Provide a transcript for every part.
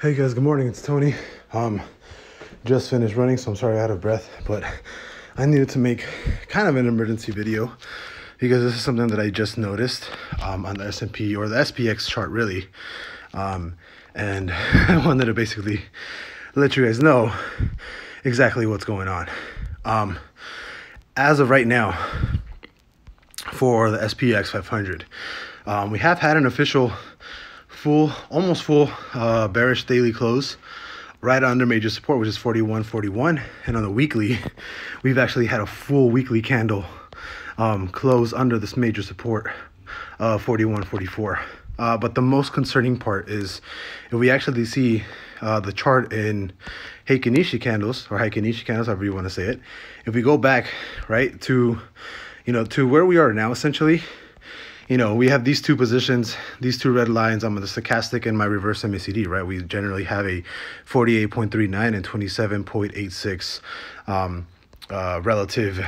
Hey guys, good morning. It's Tony. Just finished running, so I'm sorry I'm out of breath, but I needed to make kind of an emergency video because this is something that I just noticed on the S&P or the SPX chart, really. And I wanted to basically let you guys know exactly what's going on. As of right now, for the SPX 500, we have had an official almost full bearish daily close right under major support, which is 41.41, and on the weekly we've actually had a full weekly candle close under this major support 41.44. But the most concerning part is if we actually see the chart in Heikin-Nishi candles, or Heikin-Nishi candles, however you want to say it. If we go back right to where we are now, essentially, we have these two positions, these two red lines. I'm on the stochastic and my reverse MACD, right? We generally have a 48.39 and 27.86 relative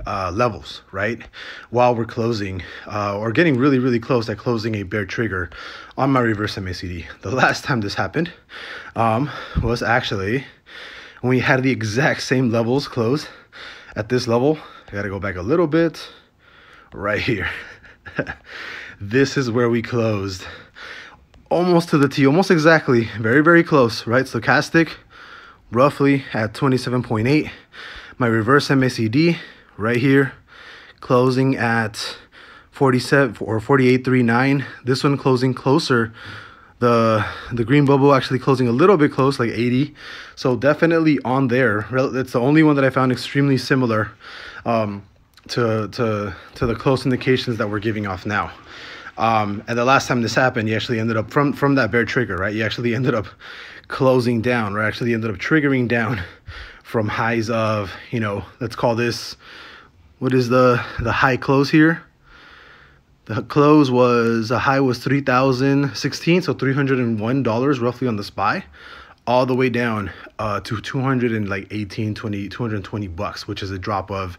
levels, right? While we're closing or getting really, really close at closing a bear trigger on my reverse MACD. The last time this happened was actually when we had the exact same levels close at this level. I got to go back a little bit right here. This is where we closed almost to the T, almost exactly, very, very close, right? Stochastic roughly at 27.8. My reverse MACD right here closing at 47 or 48.39. This one closing closer. The green bubble actually closing a little bit close, like 80. So definitely on there. It's the only one that I found extremely similar to the close indications that we're giving off now. And the last time this happened, you actually ended up from that bear trigger, right? You actually ended up closing down, or actually ended up triggering down from highs of, let's call this, what is the high close here? The close was, the high was 3,016, so $301 roughly on the SPY, all the way down to 220 bucks, which is a drop of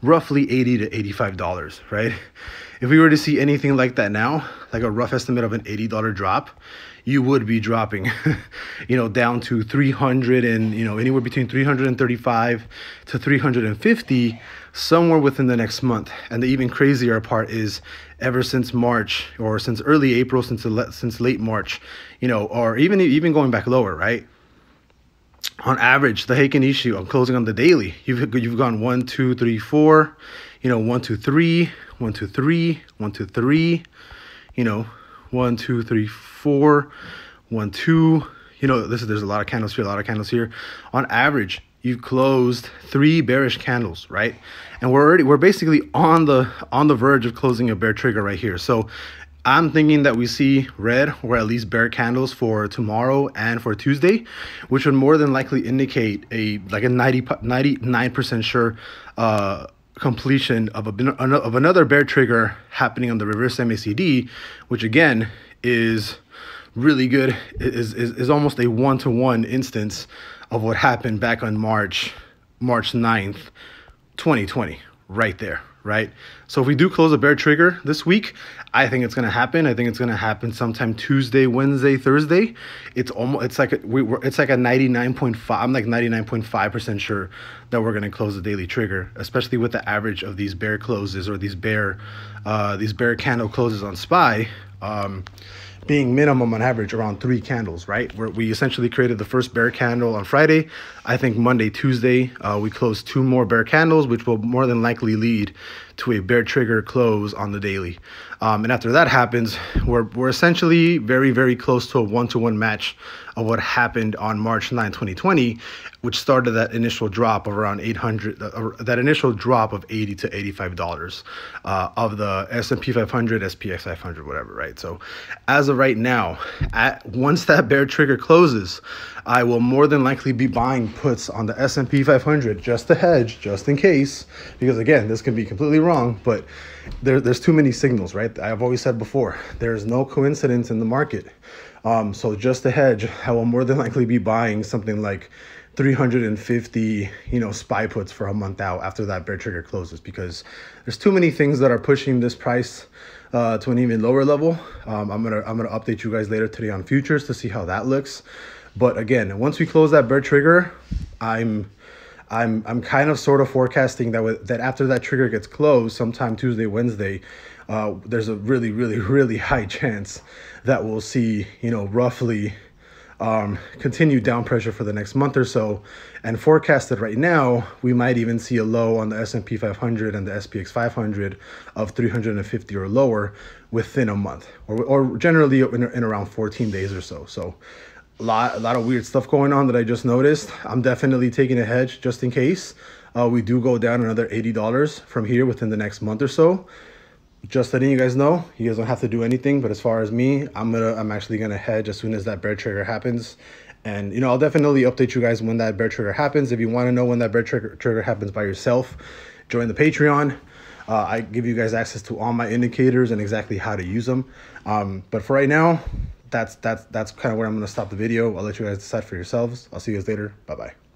roughly $80 to $85, right? If we were to see anything like that now, like a rough estimate of an $80 drop, you would be dropping, down to 300 and, anywhere between 335 to 350 somewhere within the next month. And the even crazier part is ever since March, or since early April, since late March, or even going back lower, right? On average, the Heikin-Nishi, I'm closing on the daily, you've gone 1, 2, 3, 4, 1, 2, 3, 1, 2, 3, 1, 2, 3, 1, 2, 3, 4, 1, 2, there's a lot of candles here, On average, you've closed 3 bearish candles, right? And we're basically on the verge of closing a bear trigger right here. So I'm thinking that we see red or at least bear candles for tomorrow and for Tuesday, which would more than likely indicate a 99% sure completion of another bear trigger happening on the reverse MACD, which again is really good. Is almost a one-to-one instance of what happened back on March 9th, 2020, right there, right? So if we do close a bear trigger this week, I think it's going to happen. I think it's going to happen sometime Tuesday, Wednesday, Thursday. It's like a 99.5. I'm like 99.5% sure that we're going to close the daily trigger, especially with the average of these bear closes, or these bear candle closes on SPY. Being minimum on average around 3 candles, right? Where we essentially created the first bear candle on Friday. I think Monday, Tuesday, we closed 2 more bear candles, which will more than likely lead to a bear trigger close on the daily. And after that happens, we're essentially very, very close to a one-to-one match of what happened on March 9, 2020, which started that initial drop of around 800, that initial drop of $80 to $85 of the S&P 500, SPX 500, whatever, right? So as of right now, once that bear trigger closes, I will more than likely be buying puts on the S&P 500 just to hedge, just in case, because again, this can be completely wrong, but there's too many signals, right? I've always said before, there's no coincidence in the market. So just to hedge, I will more than likely be buying something like 350, SPY puts for a month out after that bear trigger closes, because there's too many things that are pushing this price to an even lower level. I'm gonna update you guys later today on futures to see how that looks. But again, once we close that bear trigger, I'm kind of sort of forecasting that after that trigger gets closed, sometime Tuesday, Wednesday, there's a really high chance that we'll see, roughly continued down pressure for the next month or so. And forecasted right now, we might even see a low on the S&P 500 and the SPX 500 of 350 or lower within a month, or generally in around 14 days or so. So a lot of weird stuff going on that I just noticed. I'm definitely taking a hedge just in case we do go down another $80 from here within the next month or so. Just letting you guys know, you guys don't have to do anything. But as far as me, I'm actually gonna hedge as soon as that bear trigger happens. And I'll definitely update you guys when that bear trigger happens. If you want to know when that bear trigger happens by yourself, join the Patreon. I give you guys access to all my indicators and exactly how to use them. But for right now, that's kind of where I'm gonna stop the video. I'll let you guys decide for yourselves. I'll see you guys later. Bye bye.